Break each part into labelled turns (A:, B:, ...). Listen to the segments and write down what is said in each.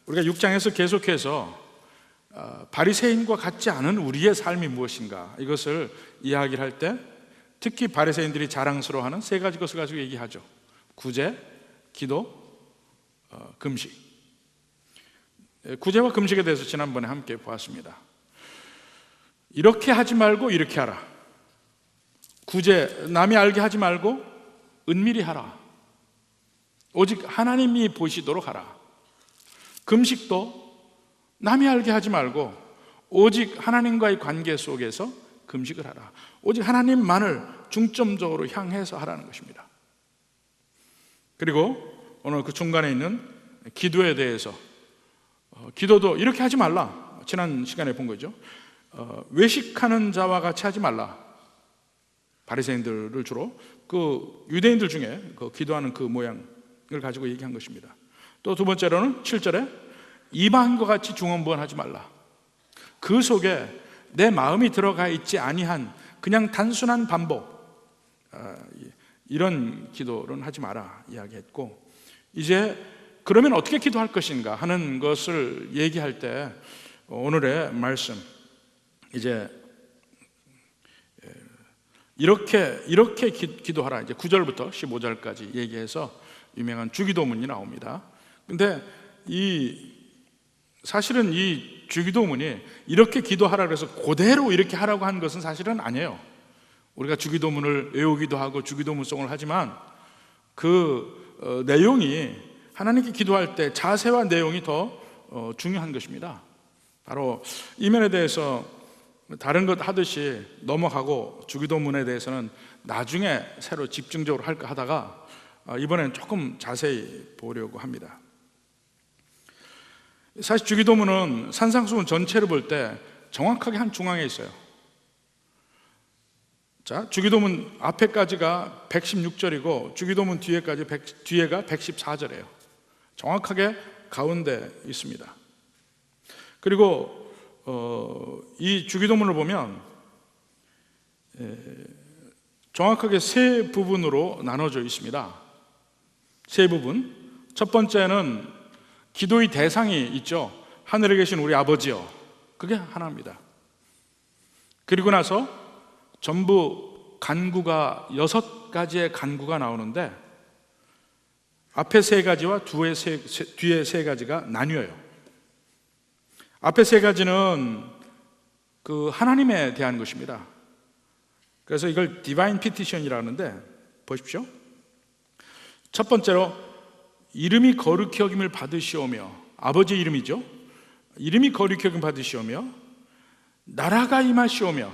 A: 우리가 6장에서 계속해서 바리새인과 같지 않은 우리의 삶이 무엇인가, 이것을 이야기를 할 때 특히 바리새인들이 자랑스러워하는 세 가지 것을 가지고 얘기하죠. 구제, 기도, 금식. 구제와 금식에 대해서 지난번에 함께 보았습니다. 이렇게 하지 말고 이렇게 하라. 구제, 남이 알게 하지 말고 은밀히 하라. 오직 하나님이 보시도록 하라. 금식도 남이 알게 하지 말고 오직 하나님과의 관계 속에서 금식을 하라. 오직 하나님만을 중점적으로 향해서 하라는 것입니다. 그리고 오늘 그 중간에 있는 기도에 대해서, 기도도 이렇게 하지 말라. 지난 시간에 본 거죠. 외식하는 자와 같이 하지 말라. 바리새인들을 주로 그 유대인들 중에 그 기도하는 그 모양을 가지고 얘기한 것입니다. 또 두 번째로는 7절에 이방인과 같이 중언부언하지 말라. 그 속에 내 마음이 들어가 있지 아니한 그냥 단순한 반복, 이런 기도는 하지 마라 이야기했고, 이제 그러면 어떻게 기도할 것인가 하는 것을 얘기할 때 오늘의 말씀, 이제 이렇게 기도하라. 이제 9절부터 15절까지 얘기해서 유명한 주기도문이 나옵니다. 근데 사실은 이 주기도문이 이렇게 기도하라 그래서 그대로 이렇게 하라고 한 것은 사실은 아니에요. 우리가 주기도문을 외우기도 하고 주기도문송을 하지만 그 내용이 하나님께 기도할 때 자세와 내용이 더 중요한 것입니다. 바로 이 면에 대해서 다른 것 하듯이 넘어가고 주기도문에 대해서는 나중에 새로 집중적으로 할까 하다가 이번엔 조금 자세히 보려고 합니다. 사실 주기도문은 산상수훈 전체를 볼 때 정확하게 한 중앙에 있어요. 자, 주기도문 앞에까지가 116절이고 주기도문 뒤에가 114절이에요. 정확하게 가운데 있습니다. 그리고 이 주기도문을 보면 정확하게 세 부분으로 나눠져 있습니다. 세 부분. 첫 번째는 기도의 대상이 있죠. 하늘에 계신 우리 아버지요. 그게 하나입니다. 그리고 나서 전부 간구가 6가지의 간구가 나오는데 앞에 3가지와 뒤에 3가지가 나뉘어요. 앞에 3가지는 그 하나님에 대한 것입니다. 그래서 이걸 디바인 피티션이라고 하는데 보십시오. 첫 번째로 이름이 거룩히 여김을 받으시오며, 아버지의 이름이죠. 이름이 거룩히 여김을 받으시오며 나라가 임하시오며,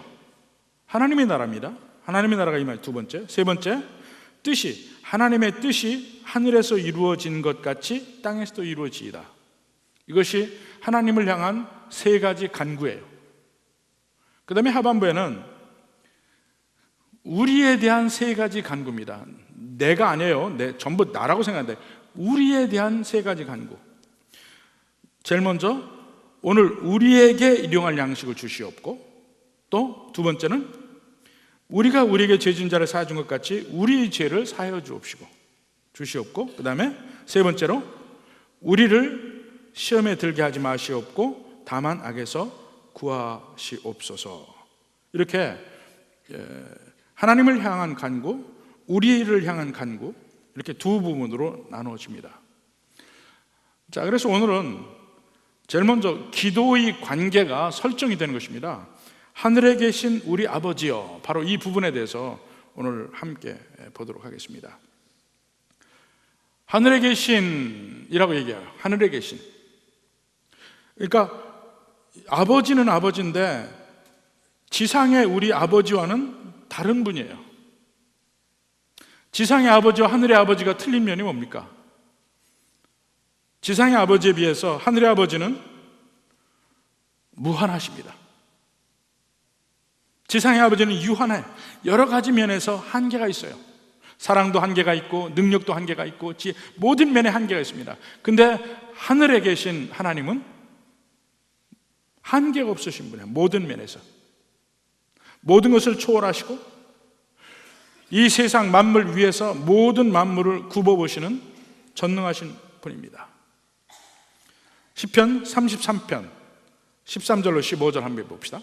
A: 하나님의 나라입니다. 하나님의 나라가 임하시. 두 번째. 세 번째, 뜻이, 하나님의 뜻이 하늘에서 이루어진 것 같이 땅에서도 이루어지이다. 이것이 하나님을 향한 3가지 간구예요. 그 다음에 하반부에는 우리에 대한 3가지 간구입니다. 내가 아니에요. 전부 나라고 생각하는데 우리에 대한 3가지 간구. 제일 먼저 오늘 우리에게 일용할 양식을 주시옵고, 또 두 번째는 우리가 우리에게 죄진 자를 사해 준 것 같이 우리의 죄를 사하여 주시옵고, 그 다음에 세 번째로 우리를 시험에 들게 하지 마시옵고 다만 악에서 구하시옵소서. 이렇게 하나님을 향한 간구, 우리를 향한 간구, 이렇게 두 부분으로 나누어집니다. 자, 그래서 오늘은 제일 먼저 기도의 관계가 설정이 되는 것입니다. 하늘에 계신 우리 아버지여, 바로 이 부분에 대해서 오늘 함께 보도록 하겠습니다. 하늘에 계신이라고 얘기해요. 하늘에 계신. 그러니까 아버지는 아버지인데 지상의 우리 아버지와는 다른 분이에요. 지상의 아버지와 하늘의 아버지가 틀린 면이 뭡니까? 지상의 아버지에 비해서 하늘의 아버지는 무한하십니다. 지상의 아버지는 유한해. 여러 가지 면에서 한계가 있어요. 사랑도 한계가 있고 능력도 한계가 있고 모든 면에 한계가 있습니다. 근데 하늘에 계신 하나님은 한계가 없으신 분이에요. 모든 면에서 모든 것을 초월하시고 이 세상 만물 위에서 모든 만물을 굽어보시는 전능하신 분입니다. 시편 33편 13절로 15절 한번 봅시다.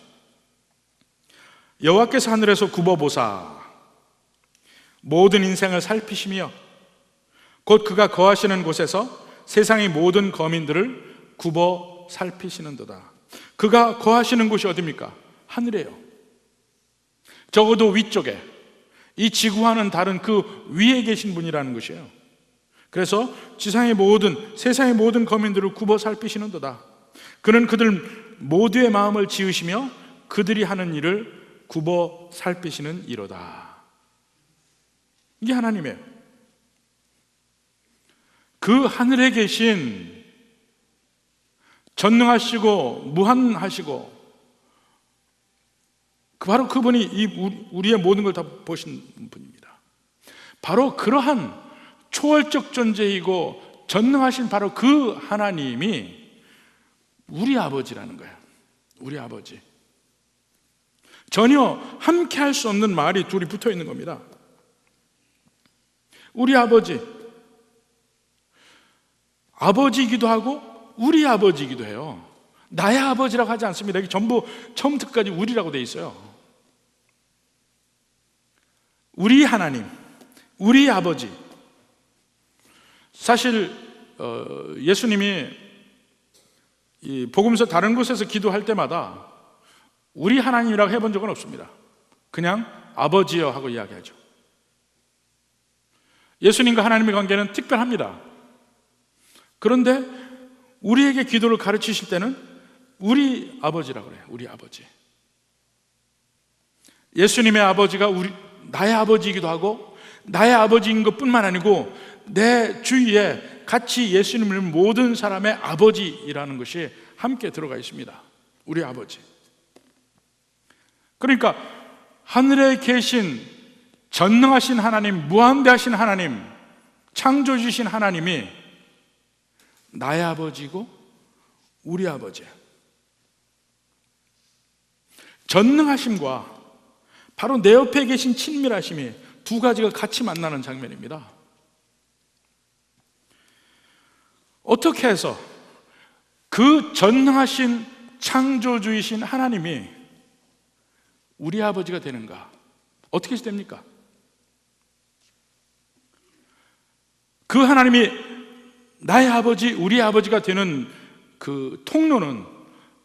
A: 여호와께서 하늘에서 굽어보사 모든 인생을 살피시며 곧 그가 거하시는 곳에서 세상의 모든 거민들을 굽어 살피시는도다. 그가 거하시는 곳이 어디입니까? 하늘이에요. 적어도 위쪽에, 이 지구와는 다른 그 위에 계신 분이라는 것이에요. 그래서 세상의 모든 거민들을 굽어 살피시는도다. 그는 그들 모두의 마음을 지으시며 그들이 하는 일을 굽어 살피시는 이로다. 이게 하나님이에요. 그 하늘에 계신 전능하시고 무한하시고 바로 그분이 우리의 모든 걸 다 보신 분입니다. 바로 그러한 초월적 존재이고 전능하신 바로 그 하나님이 우리 아버지라는 거예요. 우리 아버지. 전혀 함께 할 수 없는 말이 둘이 붙어 있는 겁니다. 우리 아버지. 아버지이기도 하고 우리 아버지이기도 해요. 나의 아버지라고 하지 않습니다. 이게 전부 처음부터까지 우리라고 되어 있어요. 우리 하나님, 우리 아버지. 사실 예수님이 이 복음서 다른 곳에서 기도할 때마다 우리 하나님이라고 해본 적은 없습니다. 그냥 아버지여 하고 이야기하죠. 예수님과 하나님의 관계는 특별합니다. 그런데 우리에게 기도를 가르치실 때는 우리 아버지라고 그래요. 우리 아버지. 예수님의 아버지가 나의 아버지이기도 하고 나의 아버지인 것뿐만 아니고 내 주위에 같이 예수님을 모든 사람의 아버지이라는 것이 함께 들어가 있습니다. 우리 아버지. 그러니까 하늘에 계신 전능하신 하나님, 무한대하신 하나님, 창조주신 하나님이 나의 아버지고 우리 아버지예요. 전능하심과 바로 내 옆에 계신 친밀하심이 두 가지가 같이 만나는 장면입니다. 어떻게 해서 그 전능하신 창조주이신 하나님이 우리 아버지가 되는가? 어떻게 해서 됩니까? 그 하나님이 나의 아버지, 우리 아버지가 되는 그 통로는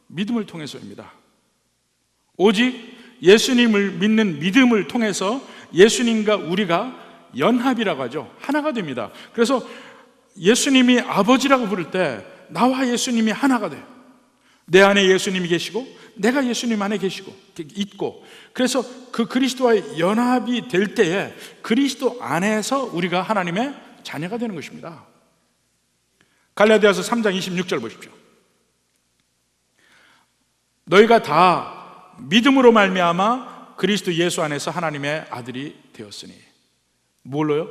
A: 믿음을 통해서입니다. 오직 예수님을 믿는 믿음을 통해서 예수님과 우리가 연합이라고 하죠. 하나가 됩니다. 그래서 예수님이 아버지라고 부를 때 나와 예수님이 하나가 돼요. 내 안에 예수님이 계시고 내가 예수님 안에 계시고 있고, 그래서 그 그리스도와의 연합이 될 때에 그리스도 안에서 우리가 하나님의 자녀가 되는 것입니다. 갈라디아서 3장 26절 보십시오. 너희가 다 믿음으로 말미암아 그리스도 예수 안에서 하나님의 아들이 되었으니. 뭘로요?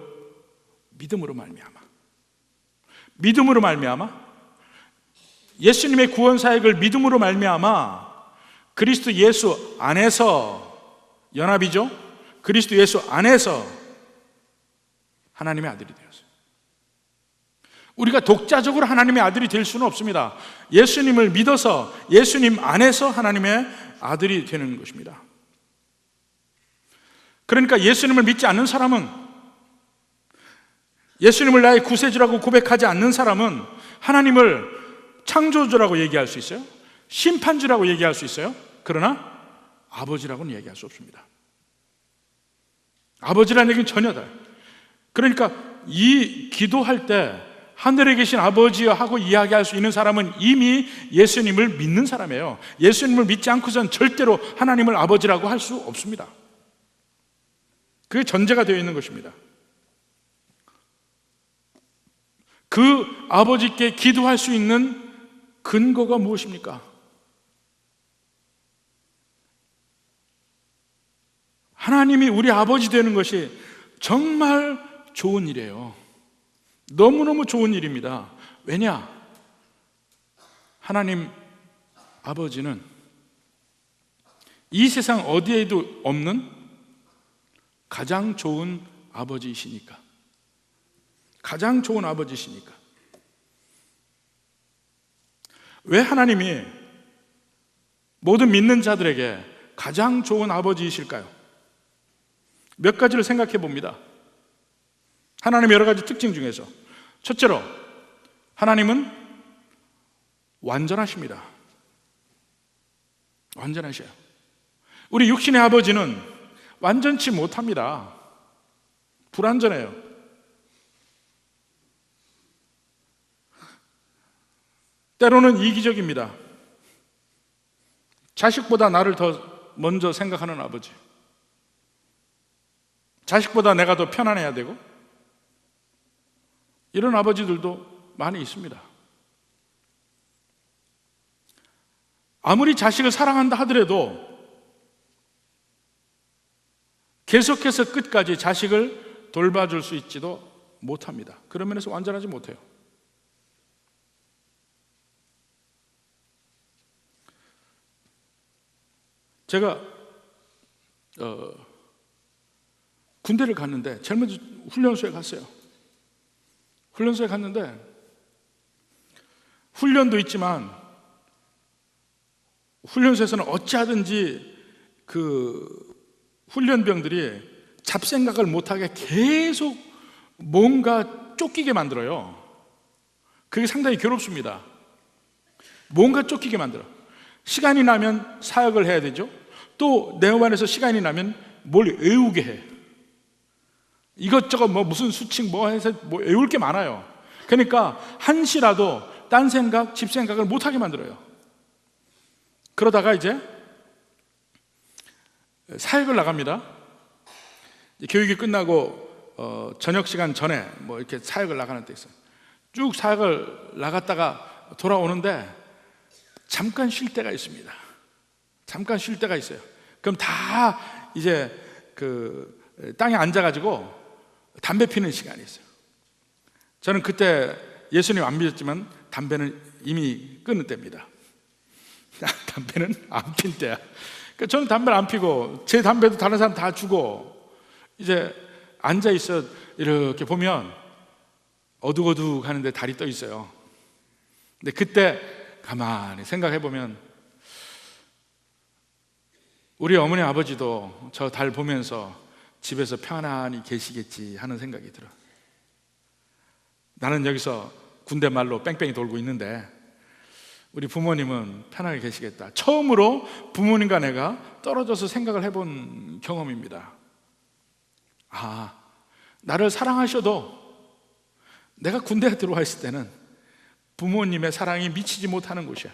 A: 믿음으로 말미암아. 믿음으로 말미암아. 예수님의 구원 사역을 믿음으로 말미암아 그리스도 예수 안에서 연합이죠. 그리스도 예수 안에서 하나님의 아들이 되었어요. 우리가 독자적으로 하나님의 아들이 될 수는 없습니다. 예수님을 믿어서 예수님 안에서 하나님의 아들이 되는 것입니다. 그러니까 예수님을 믿지 않는 사람은, 예수님을 나의 구세주라고 고백하지 않는 사람은 하나님을 창조주라고 얘기할 수 있어요. 심판주라고 얘기할 수 있어요. 그러나 아버지라고는 얘기할 수 없습니다. 아버지라는 얘기는 전혀 다르다. 그러니까 이 기도할 때 하늘에 계신 아버지여 하고 이야기할 수 있는 사람은 이미 예수님을 믿는 사람이에요. 예수님을 믿지 않고선 절대로 하나님을 아버지라고 할 수 없습니다. 그게 전제가 되어 있는 것입니다. 그 아버지께 기도할 수 있는 근거가 무엇입니까? 하나님이 우리 아버지 되는 것이 정말 좋은 일이에요. 너무너무 좋은 일입니다. 왜냐? 하나님 아버지는 이 세상 어디에도 없는 가장 좋은 아버지이시니까. 가장 좋은 아버지시니까. 왜 하나님이 모든 믿는 자들에게 가장 좋은 아버지이실까요? 몇 가지를 생각해 봅니다. 하나님의 여러 가지 특징 중에서 첫째로, 하나님은 완전하십니다. 완전하셔요. 우리 육신의 아버지는 완전치 못합니다. 불완전해요. 때로는 이기적입니다. 자식보다 나를 더 먼저 생각하는 아버지, 자식보다 내가 더 편안해야 되고, 이런 아버지들도 많이 있습니다. 아무리 자식을 사랑한다 하더라도 계속해서 끝까지 자식을 돌봐줄 수 있지도 못합니다. 그런 면에서 완전하지 못해요. 제가 군대를 갔는데, 제일 먼저 훈련소에 갔어요. 훈련소에 갔는데, 훈련도 있지만 훈련소에서는 어찌하든지 그 훈련병들이 잡생각을 못하게 계속 뭔가 쫓기게 만들어요. 그게 상당히 괴롭습니다. 뭔가 쫓기게 만들어. 시간이 나면 사역을 해야 되죠. 또 내 안에서 시간이 나면 뭘 외우게 해. 이것저것 무슨 수칙 해서 외울 게 많아요. 그러니까 한시라도 딴 생각, 집 생각을 못하게 만들어요. 그러다가 이제 사역을 나갑니다. 교육이 끝나고 저녁 시간 전에 이렇게 사역을 나가는 때 있어요. 쭉 사역을 나갔다가 돌아오는데 잠깐 쉴 때가 있습니다. 잠깐 쉴 때가 있어요. 그럼 다 이제 그 땅에 앉아가지고 담배 피는 시간이 있어요. 저는 그때 예수님 안 믿었지만 담배는 이미 끊은 때입니다. 담배는 안 핀 때야. 그러니까 저는 담배를 안 피고 제 담배도 다른 사람 다 주고 이제 앉아 있어. 이렇게 보면 어둑어둑 하는데 달이 떠 있어요. 근데 그때 가만히 생각해 보면 우리 어머니 아버지도 저 달 보면서 집에서 편안히 계시겠지 하는 생각이 들어요. 나는 여기서 군대 말로 뺑뺑이 돌고 있는데 우리 부모님은 편하게 계시겠다. 처음으로 부모님과 내가 떨어져서 생각을 해본 경험입니다. 나를 사랑하셔도 내가 군대에 들어와 있을 때는 부모님의 사랑이 미치지 못하는 곳이야.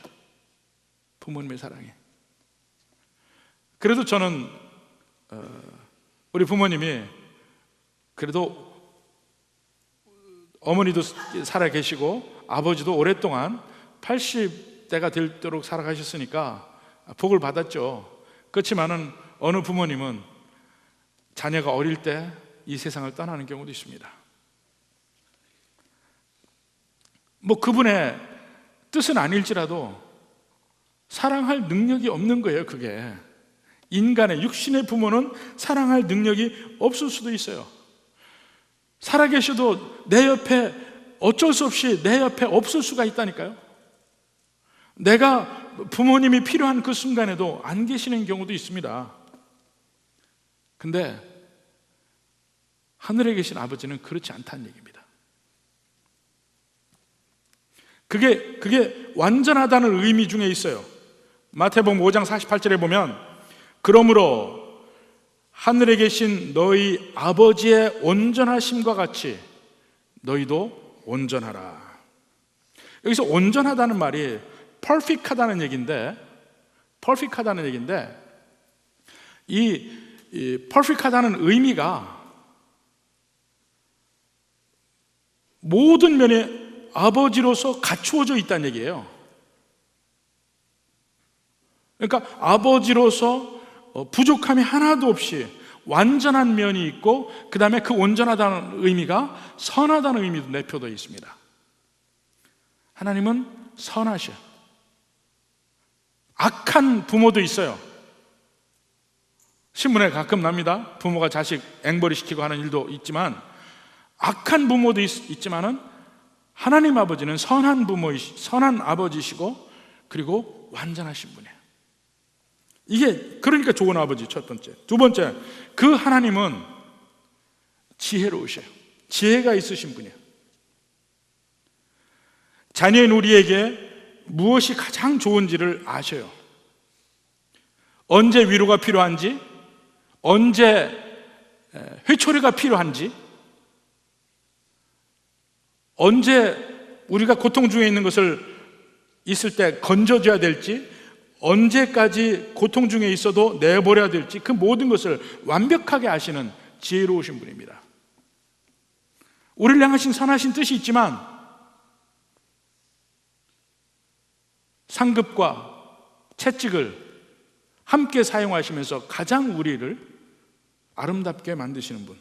A: 부모님의 사랑이. 그래도 저는 우리 부모님이 그래도 어머니도 살아 계시고 아버지도 오랫동안 80대가 되도록 살아가셨으니까 복을 받았죠. 그렇지만은 어느 부모님은 자녀가 어릴 때 이 세상을 떠나는 경우도 있습니다. 그분의 뜻은 아닐지라도 사랑할 능력이 없는 거예요. 그게 인간의 육신의 부모는 사랑할 능력이 없을 수도 있어요. 살아계셔도 내 옆에 어쩔 수 없이 내 옆에 없을 수가 있다니까요. 내가 부모님이 필요한 그 순간에도 안 계시는 경우도 있습니다. 근데 하늘에 계신 아버지는 그렇지 않다는 얘기입니다. 그게 완전하다는 의미 중에 있어요. 마태복음 5장 48절에 보면 그러므로 하늘에 계신 너희 아버지의 온전하심과 같이 너희도 온전하라. 여기서 온전하다는 말이 perfect하다는 얘기인데 이 perfect하다는 의미가 모든 면에 아버지로서 갖추어져 있다는 얘기예요. 그러니까 아버지로서 부족함이 하나도 없이 완전한 면이 있고, 그 다음에 그 온전하다는 의미가 선하다는 의미도 내포되어 있습니다. 하나님은 선하셔. 악한 부모도 있어요. 신문에 가끔 납니다. 부모가 자식 앵벌이 시키고 하는 일도 있지만, 악한 부모도 있지만은 하나님 아버지는 선한 아버지시고 그리고 완전하신 분이에요. 이게 그러니까 좋은 아버지 첫 번째. 두 번째, 그 하나님은 지혜로우셔요. 지혜가 있으신 분이에요. 자녀인 우리에게 무엇이 가장 좋은지를 아셔요. 언제 위로가 필요한지, 언제 회초리가 필요한지, 언제 우리가 고통 중에 있는 것을 있을 때 건져줘야 될지, 언제까지 고통 중에 있어도 내버려야 될지, 그 모든 것을 완벽하게 아시는 지혜로우신 분입니다. 우리를 향하신 선하신 뜻이 있지만 상급과 채찍을 함께 사용하시면서 가장 우리를 아름답게 만드시는 분.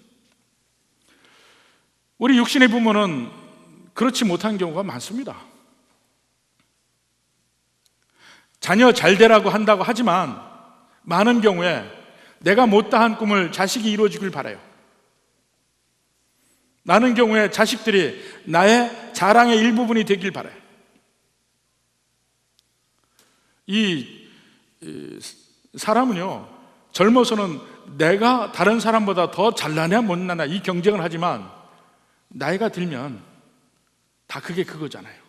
A: 우리 육신의 부모는 그렇지 못한 경우가 많습니다. 자녀 잘 되라고 한다고 하지만 많은 경우에 내가 못다한 꿈을 자식이 이루어지길 바라요. 많은 경우에 자식들이 나의 자랑의 일부분이 되길 바라요. 이 사람은요, 젊어서는 내가 다른 사람보다 더 잘나냐 못나냐 이 경쟁을 하지만 나이가 들면 다 그게 그거잖아요.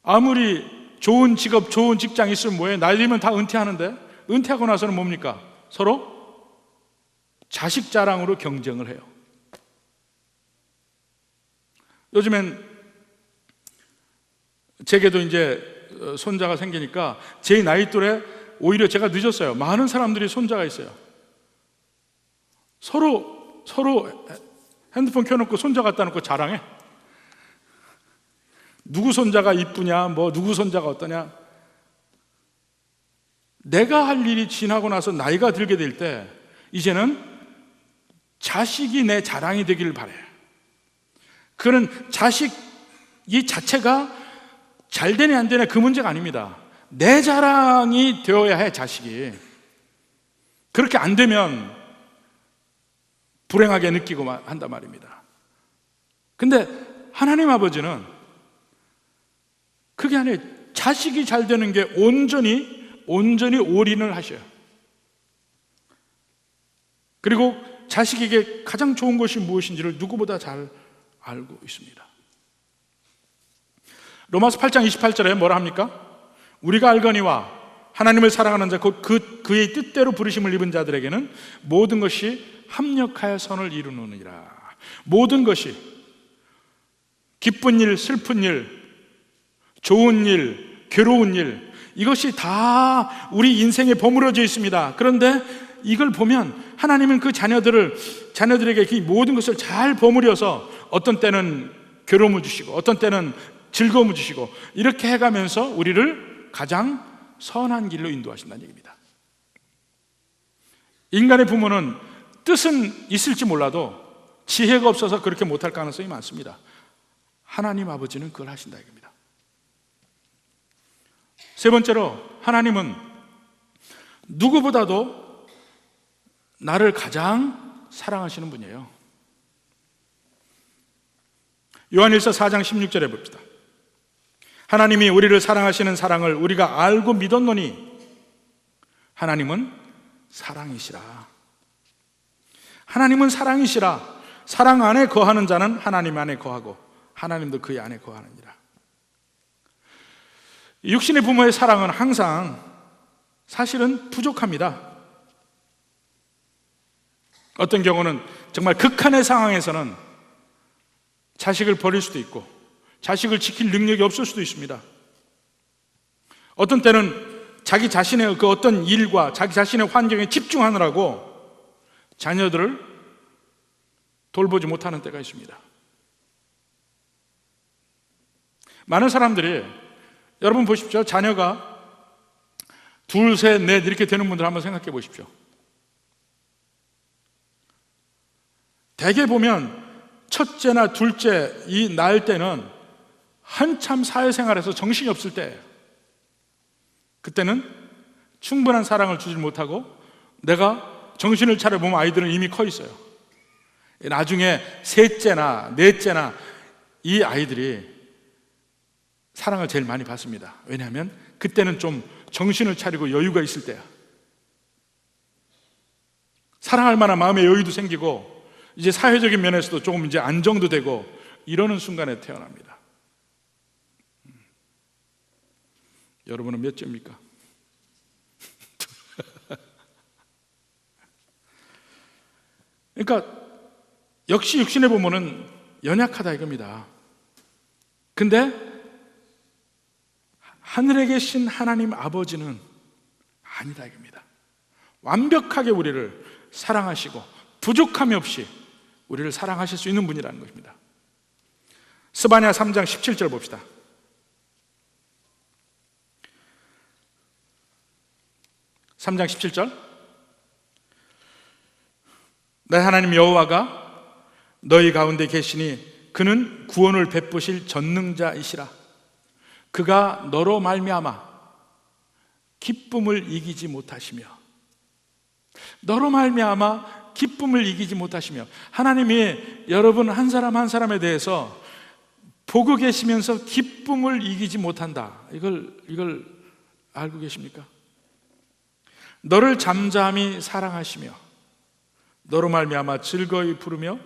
A: 아무리 좋은 직업, 좋은 직장 있으면 뭐해? 나이 들면 다 은퇴하는데, 은퇴하고 나서는 뭡니까? 서로 자식 자랑으로 경쟁을 해요. 요즘엔 제게도 이제 손자가 생기니까 제 나이 또래 오히려 제가 늦었어요. 많은 사람들이 손자가 있어요. 서로 핸드폰 켜놓고 손자 갖다 놓고 자랑해. 누구 손자가 이쁘냐, 뭐 누구 손자가 어떠냐. 내가 할 일이 지나고 나서 나이가 들게 될 때 이제는 자식이 내 자랑이 되기를 바래요. 그는 자식이 자체가 잘 되냐 안 되냐 그 문제가 아닙니다. 내 자랑이 되어야 해, 자식이. 그렇게 안 되면 불행하게 느끼고 한단 말입니다. 근데 하나님 아버지는 그게 아니에요. 자식이 잘 되는 게 온전히 올인을 하셔요. 그리고 자식에게 가장 좋은 것이 무엇인지를 누구보다 잘 알고 있습니다. 로마서 8장 28절에 뭐라 합니까? 우리가 알거니와 하나님을 사랑하는 자 곧 그의 뜻대로 부르심을 입은 자들에게는 모든 것이 합력하여 선을 이루느니라. 모든 것이, 기쁜 일, 슬픈 일, 좋은 일, 괴로운 일, 이것이 다 우리 인생에 버무려져 있습니다. 그런데 이걸 보면 하나님은 그 자녀들에게 그 모든 것을 잘 버무려서 어떤 때는 괴로움을 주시고 어떤 때는 즐거움을 주시고 이렇게 해가면서 우리를 가장 선한 길로 인도하신다는 얘기입니다. 인간의 부모는 뜻은 있을지 몰라도 지혜가 없어서 그렇게 못할 가능성이 많습니다. 하나님 아버지는 그걸 하신다 얘기입니다. 세 번째로, 하나님은 누구보다도 나를 가장 사랑하시는 분이에요. 요한일서 4장 16절에 봅시다. 하나님이 우리를 사랑하시는 사랑을 우리가 알고 믿었노니 하나님은 사랑이시라. 하나님은 사랑이시라. 사랑 안에 거하는 자는 하나님 안에 거하고 하나님도 그의 안에 거하느니라. 육신의 부모의 사랑은 항상 사실은 부족합니다. 어떤 경우는 정말 극한의 상황에서는 자식을 버릴 수도 있고 자식을 지킬 능력이 없을 수도 있습니다. 어떤 때는 자기 자신의 그 어떤 일과 자기 자신의 환경에 집중하느라고 자녀들을 돌보지 못하는 때가 있습니다. 많은 사람들이, 여러분 보십시오. 자녀가 둘, 셋, 넷 이렇게 되는 분들 한번 생각해 보십시오. 대개 보면 첫째나 둘째 이 낳을 때는 한참 사회생활에서 정신이 없을 때예요. 그때는 충분한 사랑을 주지 못하고 내가 정신을 차려보면 아이들은 이미 커 있어요. 나중에 셋째나 넷째나 이 아이들이 사랑을 제일 많이 받습니다. 왜냐하면 그때는 좀 정신을 차리고 여유가 있을 때야. 사랑할 만한 마음의 여유도 생기고 이제 사회적인 면에서도 조금 이제 안정도 되고 이러는 순간에 태어납니다. 여러분은 몇 점입니까? 그러니까 역시 육신의 부모는 연약하다 이겁니다. 근데 하늘에 계신 하나님 아버지는 아니다 이겁니다. 완벽하게 우리를 사랑하시고 부족함이 없이 우리를 사랑하실 수 있는 분이라는 것입니다. 스바냐 3장 17절 봅시다. (3장 17절) 내 하나님 여호와가 너희 가운데 계시니 그는 구원을 베푸실 전능자이시라. 그가 너로 말미암아 기쁨을 이기지 못하시며, 너로 말미암아 기쁨을 이기지 못하시며, 하나님이 여러분 한 사람 한 사람에 대해서 보고 계시면서 기쁨을 이기지 못한다. 이걸 알고 계십니까? 너를 잠잠히 사랑하시며 너로 말미암아 즐거이 부르며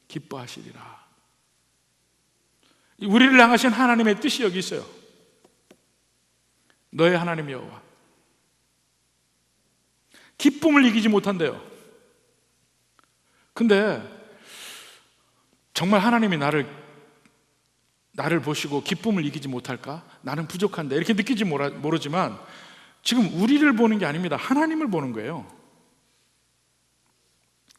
A: 기뻐하시리라. 우리를 향하신 하나님의 뜻이 여기 있어요. 너의 하나님 여호와 기쁨을 이기지 못한대요. 근데 정말 하나님이 나를 보시고 기쁨을 이기지 못할까? 나는 부족한데 이렇게 느끼지 모르지만 지금 우리를 보는 게 아닙니다. 하나님을 보는 거예요.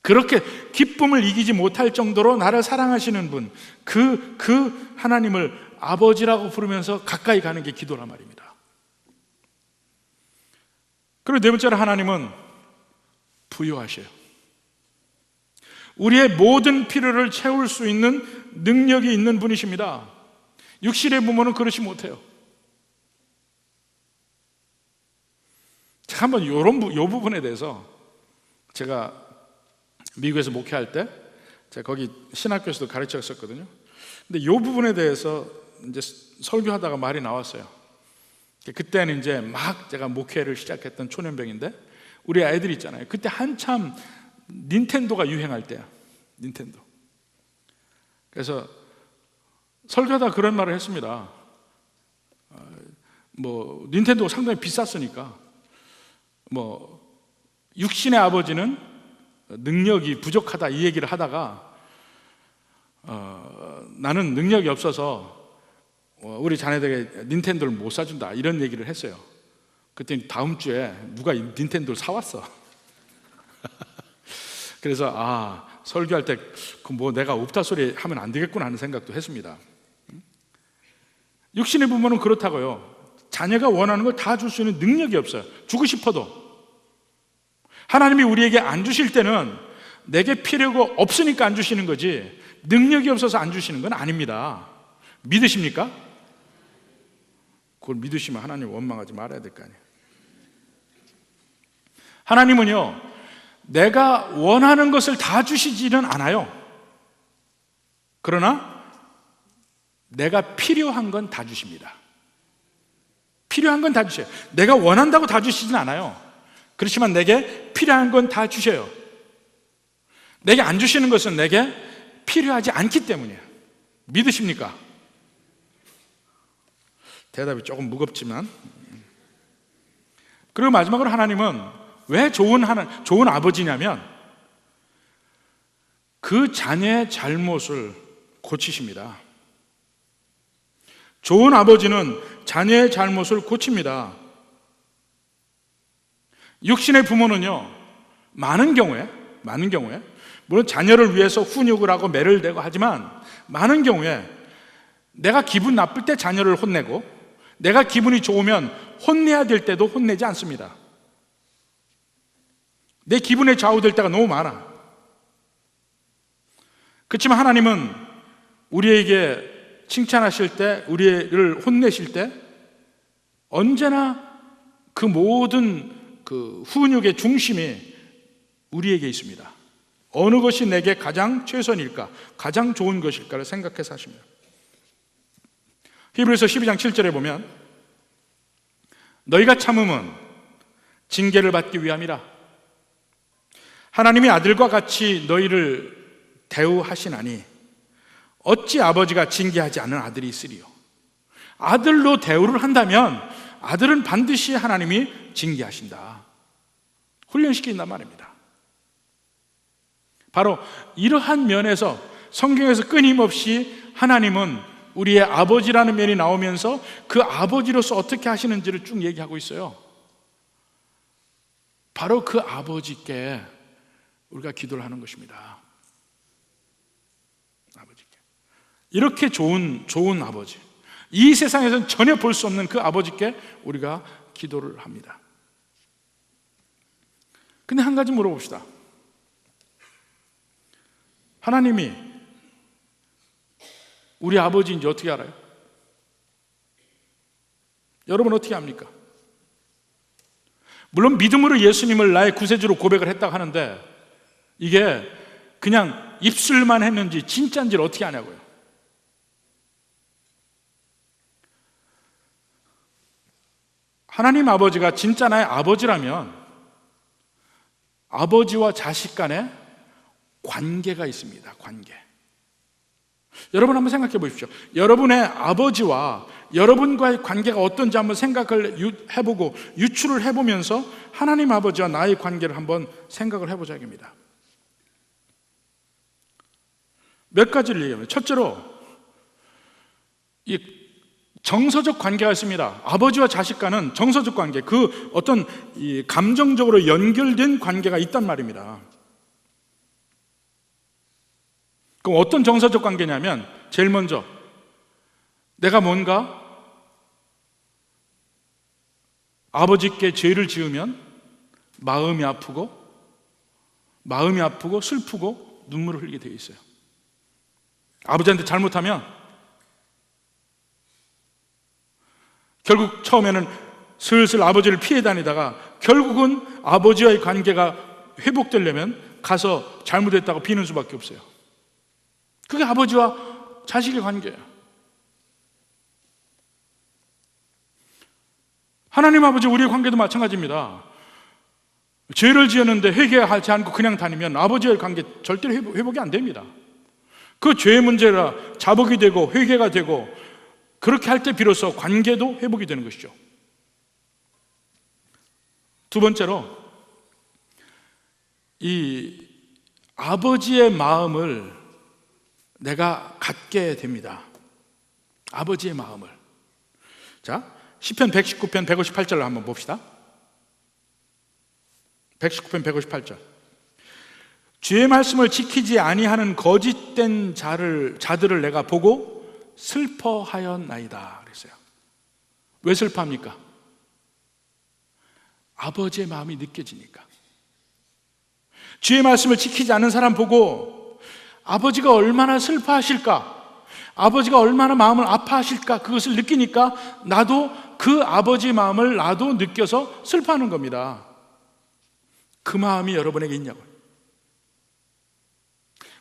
A: 그렇게 기쁨을 이기지 못할 정도로 나를 사랑하시는 분, 그 하나님을 아버지라고 부르면서 가까이 가는 게 기도란 말입니다. 그리고 네 번째로 하나님은 부유하셔요. 우리의 모든 필요를 채울 수 있는 능력이 있는 분이십니다. 육신의 부모는 그렇지 못해요. 제가 한번 이 부분에 대해서, 제가 미국에서 목회할 때 제가 거기 신학교에서도 가르쳤었거든요. 근데 이 부분에 대해서 이제 설교하다가 말이 나왔어요. 그때는 이제 막 제가 목회를 시작했던 초년병인데 우리 아이들이 있잖아요. 그때 한참 닌텐도가 유행할 때야. 닌텐도. 그래서 설교하다가 그런 말을 했습니다. 닌텐도가 상당히 비쌌으니까 육신의 아버지는 능력이 부족하다 이 얘기를 하다가 나는 능력이 없어서 우리 자네들에게 닌텐도를 못 사준다 이런 얘기를 했어요. 그때 다음 주에 누가 닌텐도를 사왔어. 그래서 설교할 때 내가 없다 소리 하면 안 되겠구나 하는 생각도 했습니다. 육신의 부모는 그렇다고요. 자녀가 원하는 걸 다 줄 수 있는 능력이 없어요. 주고 싶어도. 하나님이 우리에게 안 주실 때는 내게 필요가 없으니까 안 주시는 거지 능력이 없어서 안 주시는 건 아닙니다. 믿으십니까? 그걸 믿으시면 하나님 원망하지 말아야 될 거 아니에요. 하나님은요, 내가 원하는 것을 다 주시지는 않아요. 그러나 내가 필요한 건 다 주십니다. 필요한 건 다 주셔요. 내가 원한다고 다 주시진 않아요. 그렇지만 내게 필요한 건 다 주셔요. 내게 안 주시는 것은 내게 필요하지 않기 때문이에요. 믿으십니까? 대답이 조금 무겁지만. 그리고 마지막으로 하나님은 왜 좋은 아버지냐면 그 자녀의 잘못을 고치십니다. 좋은 아버지는 자녀의 잘못을 고칩니다. 육신의 부모는요, 많은 경우에 물론 자녀를 위해서 훈육을 하고 매를 대고 하지만 많은 경우에 내가 기분 나쁠 때 자녀를 혼내고 내가 기분이 좋으면 혼내야 될 때도 혼내지 않습니다. 내 기분에 좌우될 때가 너무 많아. 그렇지만 하나님은 우리에게 칭찬하실 때, 우리를 혼내실 때 언제나 그 모든 그 훈육의 중심이 우리에게 있습니다. 어느 것이 내게 가장 최선일까, 가장 좋은 것일까를 생각해서 하십니다. 히브리서 12장 7절에 보면 너희가 참음은 징계를 받기 위함이라. 하나님이 아들과 같이 너희를 대우하시나니 어찌 아버지가 징계하지 않은 아들이 있으리요. 아들로 대우를 한다면 아들은 반드시 하나님이 징계하신다. 훈련시킨단 말입니다. 바로 이러한 면에서 성경에서 끊임없이 하나님은 우리의 아버지라는 면이 나오면서 그 아버지로서 어떻게 하시는지를 쭉 얘기하고 있어요. 바로 그 아버지께 우리가 기도를 하는 것입니다. 아버지께. 이렇게 좋은 아버지, 이 세상에서는 전혀 볼 수 없는 그 아버지께 우리가 기도를 합니다. 근데 한 가지 물어봅시다. 하나님이 우리 아버지인지 어떻게 알아요? 여러분 어떻게 압니까? 물론 믿음으로 예수님을 나의 구세주로 고백을 했다고 하는데 이게 그냥 입술만 했는지 진짜인지를 어떻게 아냐고요. 하나님 아버지가 진짜 나의 아버지라면 아버지와 자식 간에 관계가 있습니다. 관계. 여러분 한번 생각해 보십시오. 여러분의 아버지와 여러분과의 관계가 어떤지 한번 생각을 해보고 유추를 해보면서 하나님 아버지와 나의 관계를 한번 생각을 해보자 합니다. 몇 가지를 얘기합니다. 첫째로 이 정서적 관계가 있습니다. 아버지와 자식 간은 정서적 관계, 그 어떤 이 감정적으로 연결된 관계가 있단 말입니다. 그럼 어떤 정서적 관계냐면 제일 먼저 내가 뭔가 아버지께 죄를 지으면 마음이 아프고 슬프고 눈물을 흘리게 되어 있어요. 아버지한테 잘못하면 결국 처음에는 슬슬 아버지를 피해 다니다가 결국은 아버지와의 관계가 회복되려면 가서 잘못했다고 비는 수밖에 없어요. 그게 아버지와 자식의 관계예요. 하나님 아버지 우리의 관계도 마찬가지입니다. 죄를 지었는데 회개하지 않고 그냥 다니면 아버지와의 관계 절대로 회복이 안 됩니다. 그 죄의 문제라 자복이 되고 회개가 되고 그렇게 할 때 비로소 관계도 회복이 되는 것이죠. 두 번째로 이 아버지의 마음을 내가 갖게 됩니다. 아버지의 마음을. 자, 시편 119편 158절을 한번 봅시다. 119편 158절. 주의 말씀을 지키지 아니하는 거짓된 자들을 내가 보고 슬퍼하였나이다 그랬어요. 왜 슬퍼합니까? 아버지의 마음이 느껴지니까. 주의 말씀을 지키지 않는 사람 보고 아버지가 얼마나 슬퍼하실까, 아버지가 얼마나 마음을 아파하실까, 그것을 느끼니까 나도 그 아버지의 마음을 나도 느껴서 슬퍼하는 겁니다. 그 마음이 여러분에게 있냐고요.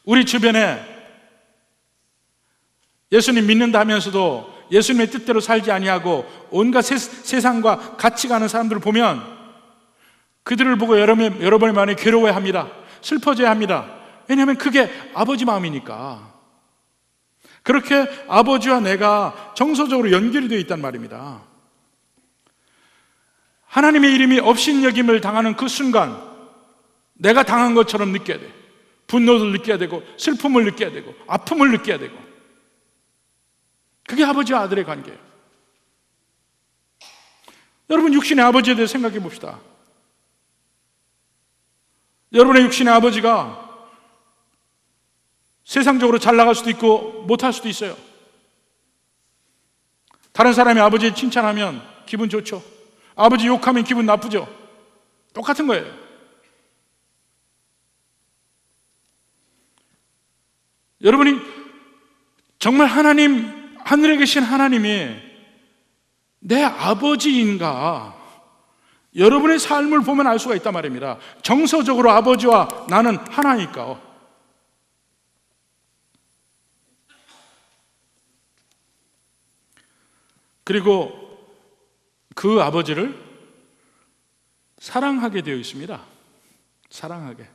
A: 우리 주변에 예수님 믿는다 하면서도 예수님의 뜻대로 살지 아니하고 온갖 세상과 같이 가는 사람들을 보면 그들을 보고 여러분의 마음이 괴로워합니다. 슬퍼져야 합니다. 왜냐하면 그게 아버지 마음이니까. 그렇게 아버지와 내가 정서적으로 연결이 되어 있단 말입니다. 하나님의 이름이 업신여김을 당하는 그 순간 내가 당한 것처럼 느껴야 돼. 분노를 느껴야 되고 슬픔을 느껴야 되고 아픔을 느껴야 되고. 그게 아버지와 아들의 관계예요. 여러분 육신의 아버지에 대해 생각해 봅시다. 여러분의 육신의 아버지가 세상적으로 잘 나갈 수도 있고 못할 수도 있어요. 다른 사람이 아버지 칭찬하면 기분 좋죠. 아버지 욕하면 기분 나쁘죠. 똑같은 거예요. 여러분이 정말 하늘에 계신 하나님이 내 아버지인가, 여러분의 삶을 보면 알 수가 있단 말입니다. 정서적으로 아버지와 나는 하나니까. 그리고 그 아버지를 사랑하게 되어 있습니다. 사랑하게.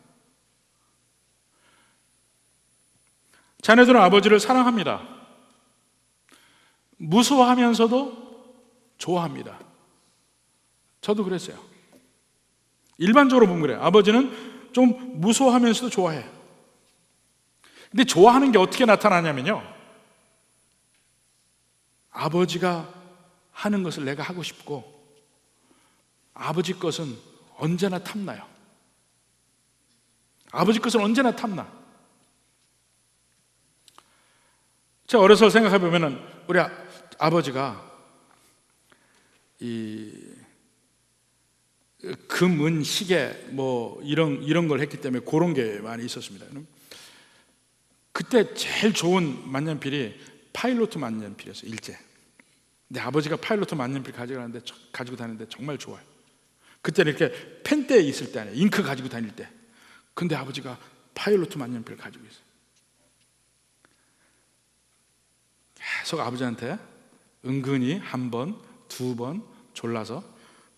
A: 자녀들은 아버지를 사랑합니다. 무서워하면서도 좋아합니다. 저도 그랬어요. 일반적으로 보면 그래요. 아버지는 좀 무서워하면서도 좋아해. 근데 좋아하는 게 어떻게 나타나냐면요, 아버지가 하는 것을 내가 하고 싶고 아버지 것은 언제나 탐나요. 아버지 것은 언제나 탐나. 제가 어려서 생각해 보면은 우리 아버지가 이 금, 은, 시계 뭐 이런 걸 했기 때문에 그런 게 많이 있었습니다. 그때 제일 좋은 만년필이 파일로트 만년필이었어요. 일제. 근데 아버지가 파일로트 만년필 가지고 다니는데 정말 좋아요. 그때는 이렇게 펜대에 있을 때 아니에요. 잉크 가지고 다닐 때. 근데 아버지가 파일로트 만년필을 가지고 있어요. 계속 아버지한테 은근히 한 번, 두 번 졸라서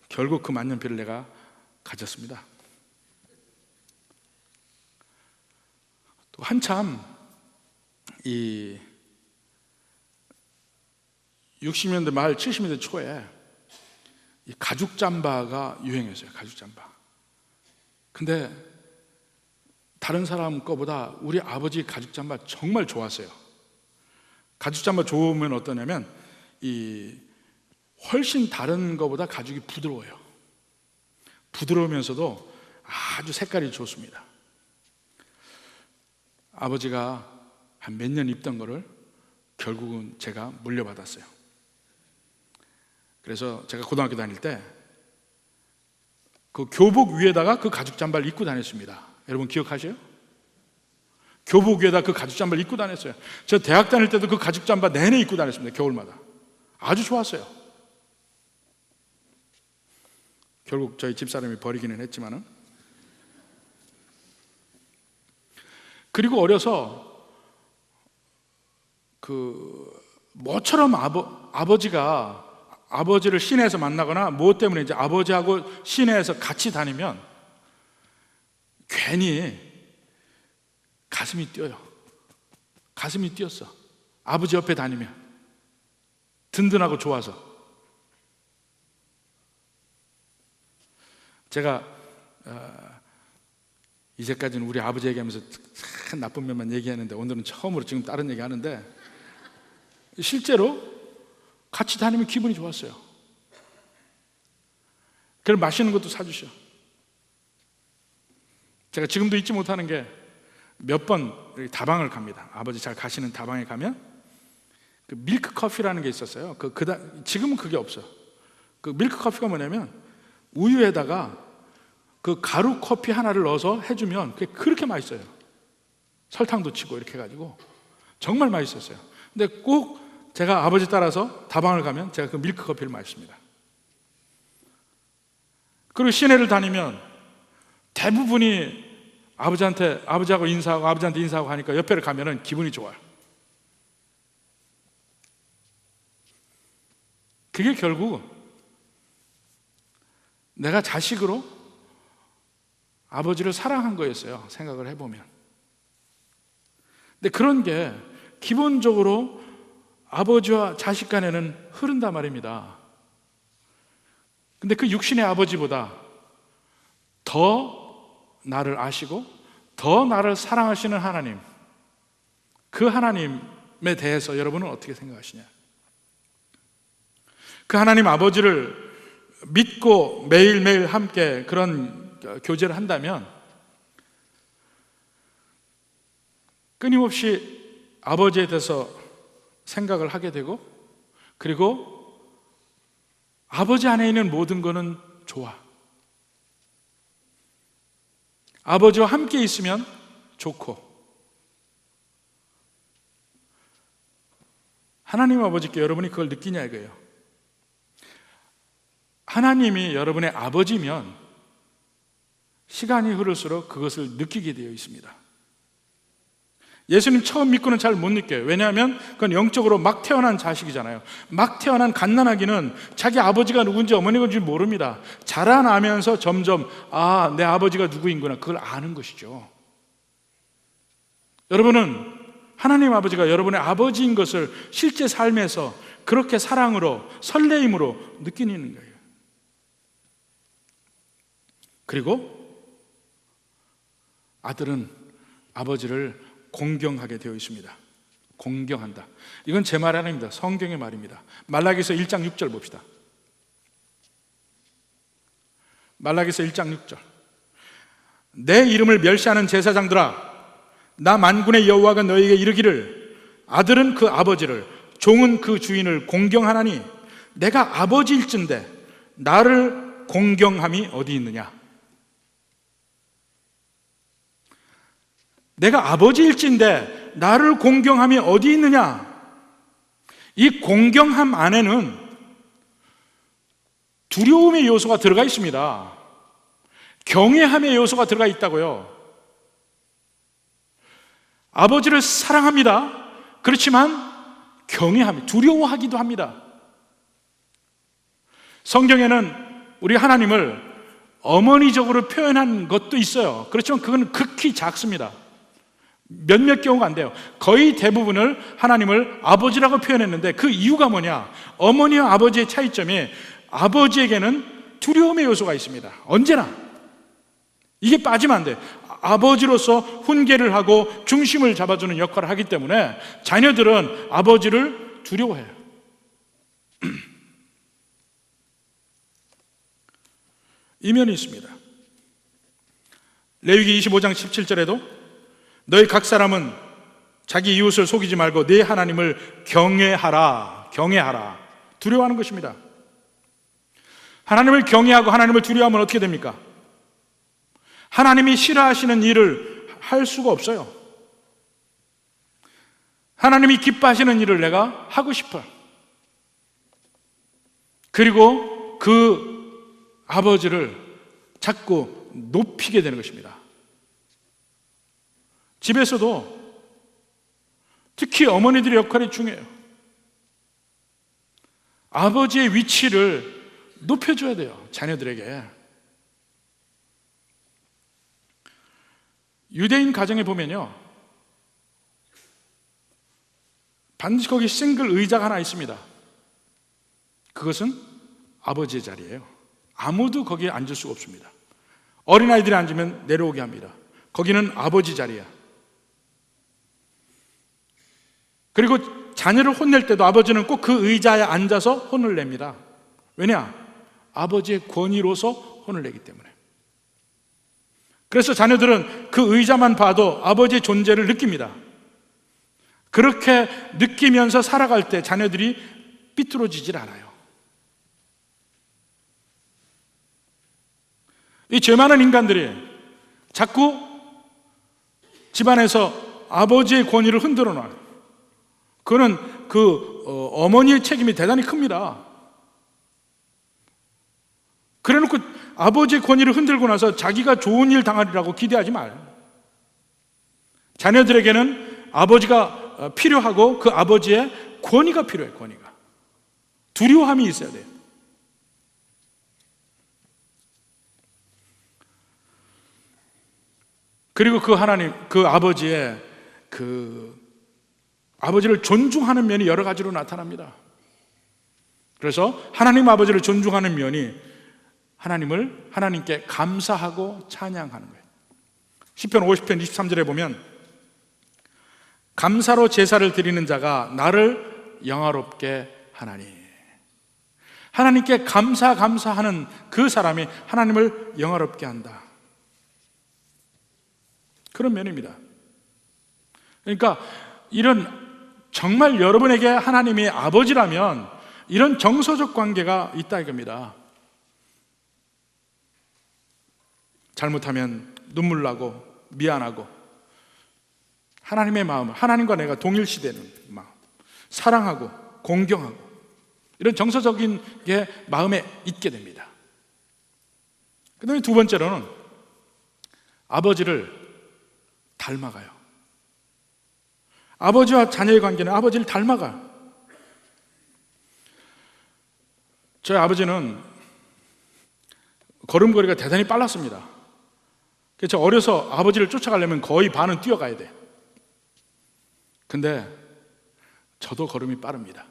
A: 결국 그 만년필을 내가 가졌습니다. 또 한참 이 60년대 말 70년대 초에 이 가죽 잠바가 유행했어요. 가죽 잠바. 근데 다른 사람 거보다 우리 아버지 가죽 잠바 정말 좋았어요. 가죽 잠바 좋으면 어떠냐면 이 훨씬 다른 거보다 가죽이 부드러워요. 부드러우면서도 아주 색깔이 좋습니다. 아버지가 한 몇 년 입던 거를 결국은 제가 물려받았어요. 그래서 제가 고등학교 다닐 때 그 교복 위에다가 그 가죽 잠바를 입고 다녔습니다. 여러분 기억하세요? 교복 위에다 그 가죽 잠바를 입고 다녔어요. 저 대학 다닐 때도 그 가죽 잠바 내내 입고 다녔습니다. 겨울마다. 아주 좋았어요. 결국 저희 집사람이 버리기는 했지만은. 그리고 어려서 그 뭐처럼 아버지가 아버지를 시내에서 만나거나 뭐 때문에 이제 아버지하고 시내에서 같이 다니면 괜히 가슴이 뛰어요. 가슴이 뛰었어. 아버지 옆에 다니면 든든하고 좋아서. 제가 이제까지는 우리 아버지 얘기하면서 참 나쁜 면만 얘기하는데 오늘은 처음으로 지금 다른 얘기 하는데 실제로 같이 다니면 기분이 좋았어요. 그럼 맛있는 것도 사주셔. 제가 지금도 잊지 못하는 게 몇 번 다방을 갑니다. 아버지 잘 가시는 다방에 가면 그 밀크 커피라는 게 있었어요. 지금은 그게 없어. 그 밀크 커피가 뭐냐면 우유에다가 그 가루 커피 하나를 넣어서 해주면 그게 그렇게 맛있어요. 설탕도 치고 이렇게 해가지고 정말 맛있었어요. 근데 꼭 제가 아버지 따라서 다방을 가면 제가 그 밀크 커피를 마십니다. 그리고 시내를 다니면 대부분이 아버지하고 인사하고 아버지한테 인사하고 하니까 옆에를 가면은 기분이 좋아요. 그게 결국 내가 자식으로 아버지를 사랑한 거였어요. 생각을 해보면. 근데 그런 게 기본적으로 아버지와 자식 간에는 흐른단 말입니다. 근데 그 육신의 아버지보다 더 나를 아시고 더 나를 사랑하시는 하나님, 그 하나님에 대해서 여러분은 어떻게 생각하시냐? 그 하나님 아버지를 믿고 매일매일 함께 그런 교제를 한다면 끊임없이 아버지에 대해서 생각을 하게 되고, 그리고 아버지 안에 있는 모든 것은 좋아. 아버지와 함께 있으면 좋고, 하나님 아버지께 여러분이 그걸 느끼냐 이거예요. 하나님이 여러분의 아버지면 시간이 흐를수록 그것을 느끼게 되어 있습니다. 예수님 처음 믿고는 잘 못 느껴요. 왜냐하면 그건 영적으로 막 태어난 자식이잖아요. 막 태어난 갓난아기는 자기 아버지가 누군지 어머니가 누군지 모릅니다. 자라나면서 점점 내 아버지가 누구인구나 그걸 아는 것이죠. 여러분은 하나님 아버지가 여러분의 아버지인 것을 실제 삶에서 그렇게 사랑으로 설레임으로 느끼는 거예요. 그리고 아들은 아버지를 공경하게 되어 있습니다. 공경한다. 이건 제 말 아닙니다. 성경의 말입니다. 말라기서 1장 6절 봅시다. 말라기서 1장 6절. 내 이름을 멸시하는 제사장들아, 나 만군의 여호와가 너희에게 이르기를 아들은 그 아버지를 종은 그 주인을 공경하나니 내가 아버지일진데 나를 공경함이 어디 있느냐. 내가 아버지일진데 나를 공경함이 어디 있느냐. 이 공경함 안에는 두려움의 요소가 들어가 있습니다. 경외함의 요소가 들어가 있다고요. 아버지를 사랑합니다. 그렇지만 경외함, 두려워하기도 합니다. 성경에는 우리 하나님을 어머니적으로 표현한 것도 있어요. 그렇지만 그건 극히 작습니다. 몇몇 경우가 안 돼요. 거의 대부분을 하나님을 아버지라고 표현했는데 그 이유가 뭐냐? 어머니와 아버지의 차이점이 아버지에게는 두려움의 요소가 있습니다. 언제나 이게 빠지면 안 돼. 아버지로서 훈계를 하고 중심을 잡아주는 역할을 하기 때문에 자녀들은 아버지를 두려워해요. 이면이 있습니다. 레위기 25장 17절에도 너희 각 사람은 자기 이웃을 속이지 말고 네 하나님을 경외하라. 경외하라. 두려워하는 것입니다. 하나님을 경외하고 하나님을 두려워하면 어떻게 됩니까? 하나님이 싫어하시는 일을 할 수가 없어요. 하나님이 기뻐하시는 일을 내가 하고 싶어요. 그리고 그 아버지를 자꾸 높이게 되는 것입니다. 집에서도 특히 어머니들의 역할이 중요해요. 아버지의 위치를 높여줘야 돼요. 자녀들에게. 유대인 가정에 보면요, 반드시 거기 싱글 의자가 하나 있습니다. 그것은 아버지의 자리예요. 아무도 거기에 앉을 수가 없습니다. 어린아이들이 앉으면 내려오게 합니다. 거기는 아버지 자리야. 그리고 자녀를 혼낼 때도 아버지는 꼭 그 의자에 앉아서 혼을 냅니다. 왜냐? 아버지의 권위로서 혼을 내기 때문에. 그래서 자녀들은 그 의자만 봐도 아버지의 존재를 느낍니다. 그렇게 느끼면서 살아갈 때 자녀들이 삐뚤어지질 않아요. 이 죄 많은 인간들이 자꾸 집안에서 아버지의 권위를 흔들어 놔요. 그거는 어머니의 책임이 대단히 큽니다. 그래 놓고 아버지의 권위를 흔들고 나서 자기가 좋은 일 당하리라고 기대하지 마요. 자녀들에게는 아버지가 필요하고 그 아버지의 권위가 필요해요. 권위가. 두려움이 있어야 돼요. 그리고 그 하나님, 그 아버지의 아버지를 존중하는 면이 여러 가지로 나타납니다. 그래서 하나님 아버지를 존중하는 면이 하나님께 감사하고 찬양하는 거예요. 시편 50편 23절에 보면 감사로 제사를 드리는 자가 나를 영화롭게 하나니. 하나님께 감사하는 그 사람이 하나님을 영화롭게 한다. 그런 면입니다. 그러니까 정말 여러분에게 하나님이 아버지라면 이런 정서적 관계가 있다 이겁니다. 잘못하면 눈물 나고 미안하고 하나님의 마음, 하나님과 내가 동일시되는 마음, 사랑하고 공경하고 이런 정서적인 게 마음에 있게 됩니다. 그 다음에 두 번째로는 아버지를 닮아가요. 아버지와 자녀의 관계는 아버지를 닮아가. 저희 아버지는 걸음걸이가 대단히 빨랐습니다. 그래서 어려서 아버지를 쫓아가려면 거의 반은 뛰어가야 돼. 근데 저도 걸음이 빠릅니다.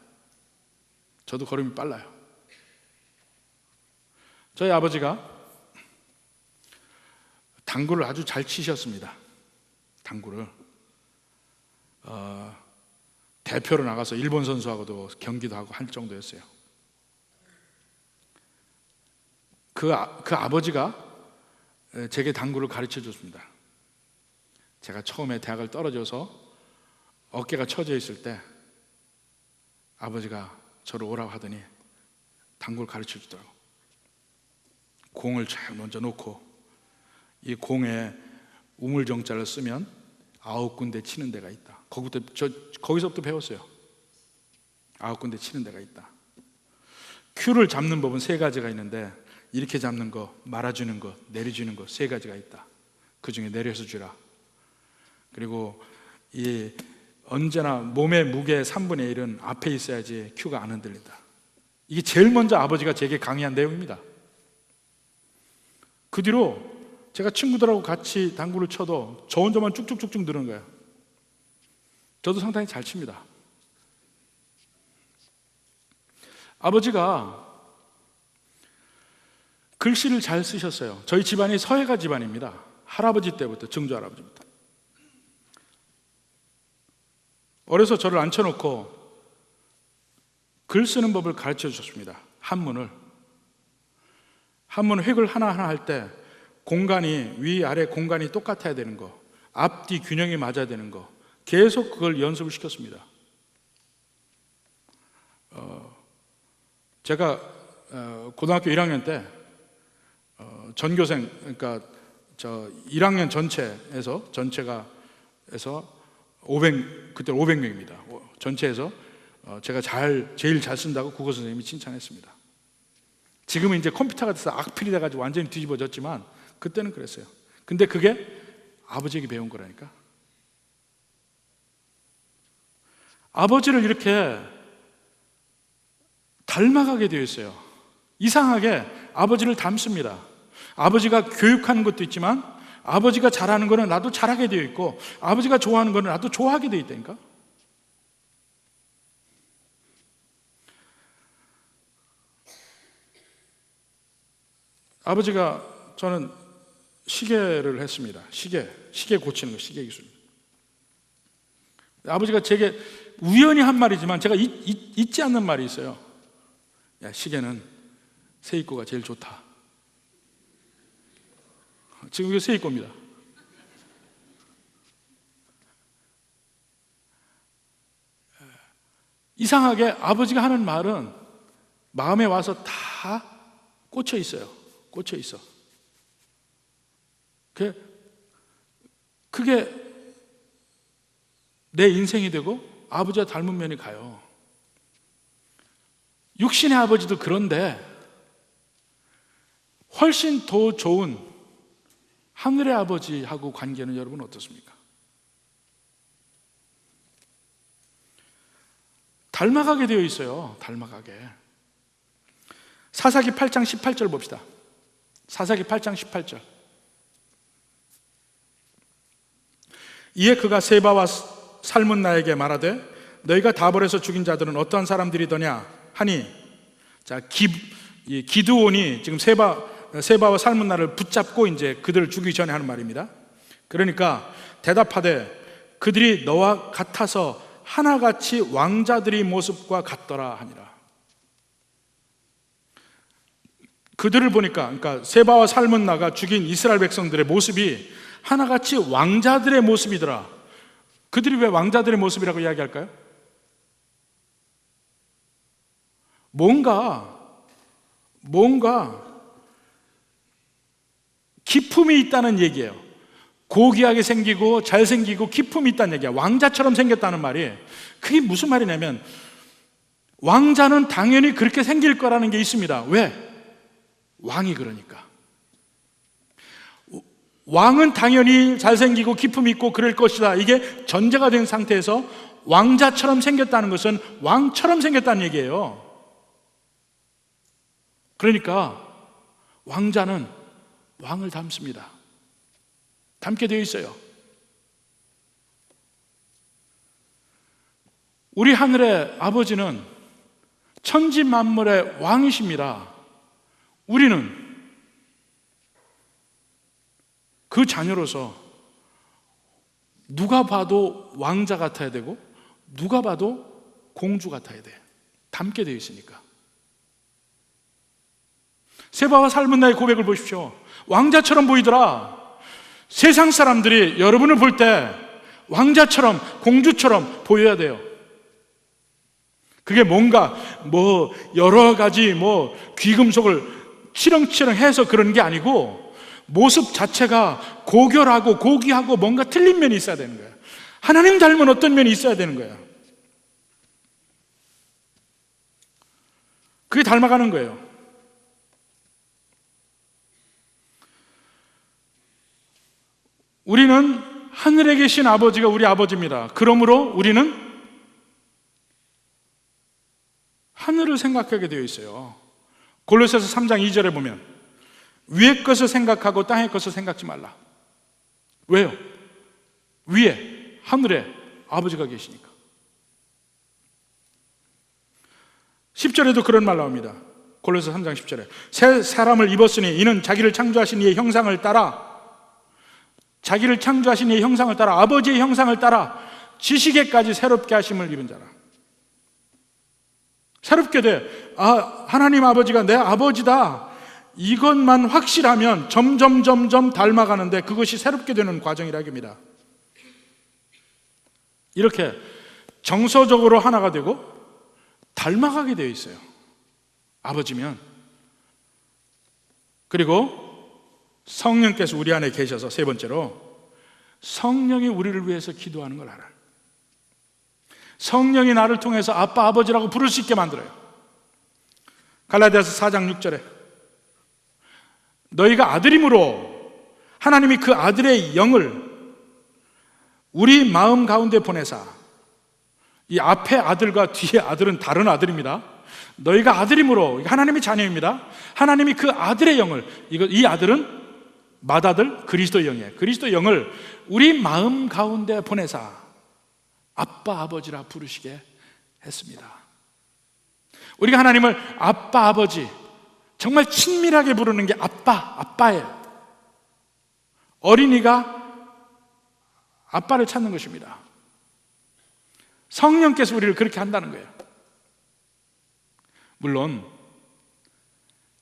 A: 저도 걸음이 빨라요. 저희 아버지가 당구를 아주 잘 치셨습니다. 당구를 대표로 나가서 일본 선수하고도 경기도 하고 할 정도였어요. 그 아버지가 제게 당구를 가르쳐 줬습니다. 제가 처음에 대학을 떨어져서 어깨가 처져 있을 때 아버지가 저를 오라고 하더니 당구를 가르쳐 주더라고. 공을 잘 먼저 놓고 이 공에 우물정자를 쓰면 9군데 치는 데가 있다. 거기서부터 배웠어요. 9군데 치는 데가 있다. 큐를 잡는 법은 3가지가 있는데 이렇게 잡는 거, 말아주는 거, 내려주는 거 3가지가 있다. 그 중에 내려서 주라. 그리고 언제나 몸의 무게의 3분의 1은 앞에 있어야지 큐가 안 흔들린다. 이게 제일 먼저 아버지가 제게 강의한 내용입니다. 그 뒤로 제가 친구들하고 같이 당구를 쳐도 저 혼자만 쭉쭉쭉쭉 느는 거예요. 저도 상당히 잘 칩니다. 아버지가 글씨를 잘 쓰셨어요. 저희 집안이 서예가 집안입니다. 할아버지 때부터, 증조 할아버지부터. 어려서 저를 앉혀놓고 글 쓰는 법을 가르쳐 주셨습니다. 한문을 획을 하나하나 할 때 공간이 위아래 공간이 똑같아야 되는 거, 앞뒤 균형이 맞아야 되는 거, 계속 그걸 연습을 시켰습니다. 제가 고등학교 1학년 때 전교생, 그러니까 1학년 전체가 500명입니다. 전체에서 제가 제일 잘 쓴다고 국어 선생님이 칭찬했습니다. 지금은 이제 컴퓨터가 돼서 악필이 돼가지고 완전히 뒤집어졌지만 그때는 그랬어요. 근데 그게 아버지에게 배운 거라니까. 아버지를 이렇게 닮아가게 되어 있어요. 이상하게 아버지를 닮습니다. 아버지가 교육하는 것도 있지만 아버지가 잘하는 거는 나도 잘하게 되어 있고 아버지가 좋아하는 거는 나도 좋아하게 되어 있다니까. 아버지가 저는 시계를 했습니다. 시계 고치는 거, 시계 기술. 아버지가 제게 우연히 한 말이지만 제가 잊지 않는 말이 있어요. 야, 시계는 세입고가 제일 좋다. 지금 이거 세입고입니다. 이상하게 아버지가 하는 말은 마음에 와서 다 꽂혀 있어요. 꽂혀 있어. 그게 내 인생이 되고 아버지와 닮은 면이 가요. 육신의 아버지도 그런데 훨씬 더 좋은 하늘의 아버지하고 관계는 여러분 어떻습니까? 닮아가게 되어 있어요. 닮아가게. 사사기 8장 18절 봅시다. 사사기 8장 18절. 이에 그가 세바와 살문나에게 말하되 너희가 다볼에서 죽인 자들은 어떠한 사람들이더냐 하니, 자, 기드온이 지금 세바와 살문나를 붙잡고 이제 그들을 죽이기 전에 하는 말입니다. 그러니까 대답하되 그들이 너와 같아서 하나같이 왕자들의 모습과 같더라 하니라. 그들을 보니까, 그러니까 세바와 살문나가 죽인 이스라엘 백성들의 모습이 하나같이 왕자들의 모습이더라. 그들이 왜 왕자들의 모습이라고 이야기할까요? 뭔가 기품이 있다는 얘기예요. 고귀하게 생기고 잘생기고 기품이 있다는 얘기야. 왕자처럼 생겼다는 말이, 그게 무슨 말이냐면 왕자는 당연히 그렇게 생길 거라는 게 있습니다. 왜? 왕이 그러니까. 왕은 당연히 잘생기고 기품 있고 그럴 것이다. 이게 전제가 된 상태에서 왕자처럼 생겼다는 것은 왕처럼 생겼다는 얘기예요. 그러니까 왕자는 왕을 닮습니다. 닮게 되어 있어요. 우리 하늘의 아버지는 천지 만물의 왕이십니다. 우리는 그 자녀로서 누가 봐도 왕자 같아야 되고 누가 봐도 공주 같아야 돼. 닮게 되어 있으니까. 세바와 삶은 나의 고백을 보십시오. 왕자처럼 보이더라. 세상 사람들이 여러분을 볼 때 왕자처럼 공주처럼 보여야 돼요. 그게 뭔가 여러 가지 귀금속을 치렁치렁 해서 그런 게 아니고 모습 자체가 고결하고 고귀하고 뭔가 틀린 면이 있어야 되는 거예요. 하나님 닮은 어떤 면이 있어야 되는 거예요. 그게 닮아가는 거예요. 우리는 하늘에 계신 아버지가 우리 아버지입니다. 그러므로 우리는 하늘을 생각하게 되어 있어요. 골로새서 3장 2절에 보면 위의 것을 생각하고 땅의 것을 생각지 말라. 왜요? 위에 하늘에 아버지가 계시니까. 10절에도 그런 말 나옵니다. 골로새 3장 10절에 새 사람을 입었으니 이는 자기를 창조하신 이의 형상을 따라 아버지의 형상을 따라 지식에까지 새롭게 하심을 입은 자라. 새롭게 돼. 하나님 아버지가 내 아버지다. 이것만 확실하면 점점 닮아가는데 그것이 새롭게 되는 과정이라 합니다. 이렇게 정서적으로 하나가 되고 닮아가게 되어 있어요. 아버지면. 그리고 성령께서 우리 안에 계셔서 세 번째로 성령이 우리를 위해서 기도하는 걸 알아요. 성령이 나를 통해서 아빠 아버지라고 부를 수 있게 만들어요. 갈라디아서 4장 6절에 너희가 아들임으로 하나님이 그 아들의 영을 우리 마음 가운데 보내사, 이 앞에 아들과 뒤에 아들은 다른 아들입니다. 너희가 아들임으로, 하나님의 자녀입니다. 하나님이 그 아들의 영을, 이 아들은 맏아들 그리스도의 영이에요. 그리스도의 영을 우리 마음 가운데 보내사 아빠 아버지라 부르시게 했습니다. 우리가 하나님을 아빠 아버지, 정말 친밀하게 부르는 게 아빠예요. 어린이가 아빠를 찾는 것입니다. 성령께서 우리를 그렇게 한다는 거예요. 물론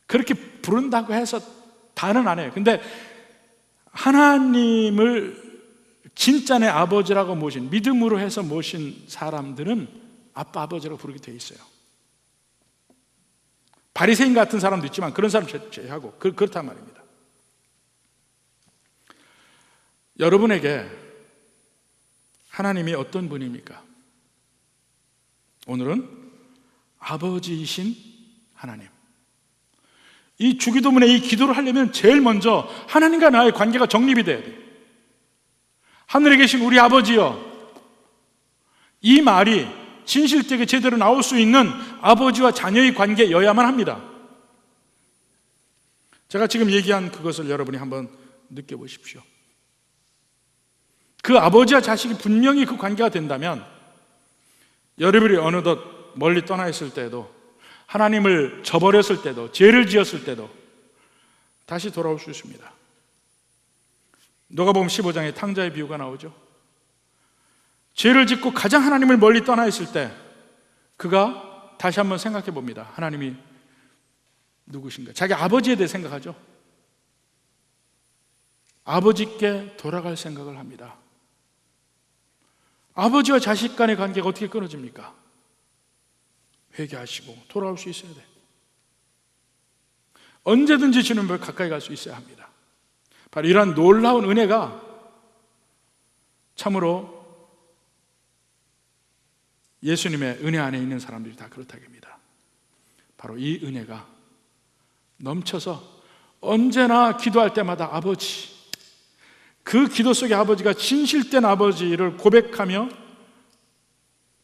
A: 그렇게 부른다고 해서 다는 안 해요. 근데 하나님을 진짜 내 아버지라고 모신, 믿음으로 해서 모신 사람들은 아빠 아버지라고 부르게 돼 있어요. 바리새인 같은 사람도 있지만 그런 사람 제외하고 그렇단 말입니다. 여러분에게 하나님이 어떤 분입니까? 오늘은 아버지이신 하나님. 이 주기도문에 이 기도를 하려면 제일 먼저 하나님과 나의 관계가 정립이 돼야 돼요. 하늘에 계신 우리 아버지여, 이 말이 진실되게 제대로 나올 수 있는 아버지와 자녀의 관계여야만 합니다. 제가 지금 얘기한 그것을 여러분이 한번 느껴보십시오. 그 아버지와 자식이 분명히 그 관계가 된다면 여러분이 어느덧 멀리 떠나 있을 때도, 하나님을 저버렸을 때도, 죄를 지었을 때도 다시 돌아올 수 있습니다. 누가복음 15장에 탕자의 비유가 나오죠. 죄를 짓고 가장 하나님을 멀리 떠나 있을 때 그가 다시 한번 생각해 봅니다. 하나님이 누구신가? 자기 아버지에 대해 생각하죠. 아버지께 돌아갈 생각을 합니다. 아버지와 자식 간의 관계가 어떻게 끊어집니까? 회개하시고 돌아올 수 있어야 돼. 언제든지 주님 을 가까이 갈 수 있어야 합니다. 바로 이러한 놀라운 은혜가 참으로 예수님의 은혜 안에 있는 사람들이 다 그렇다고 합니다. 바로 이 은혜가 넘쳐서 언제나 기도할 때마다 아버지, 그 기도 속에 아버지가 진실된 아버지를 고백하며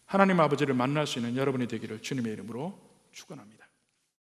A: 하나님 아버지를 만날 수 있는 여러분이 되기를 주님의 이름으로 축원합니다.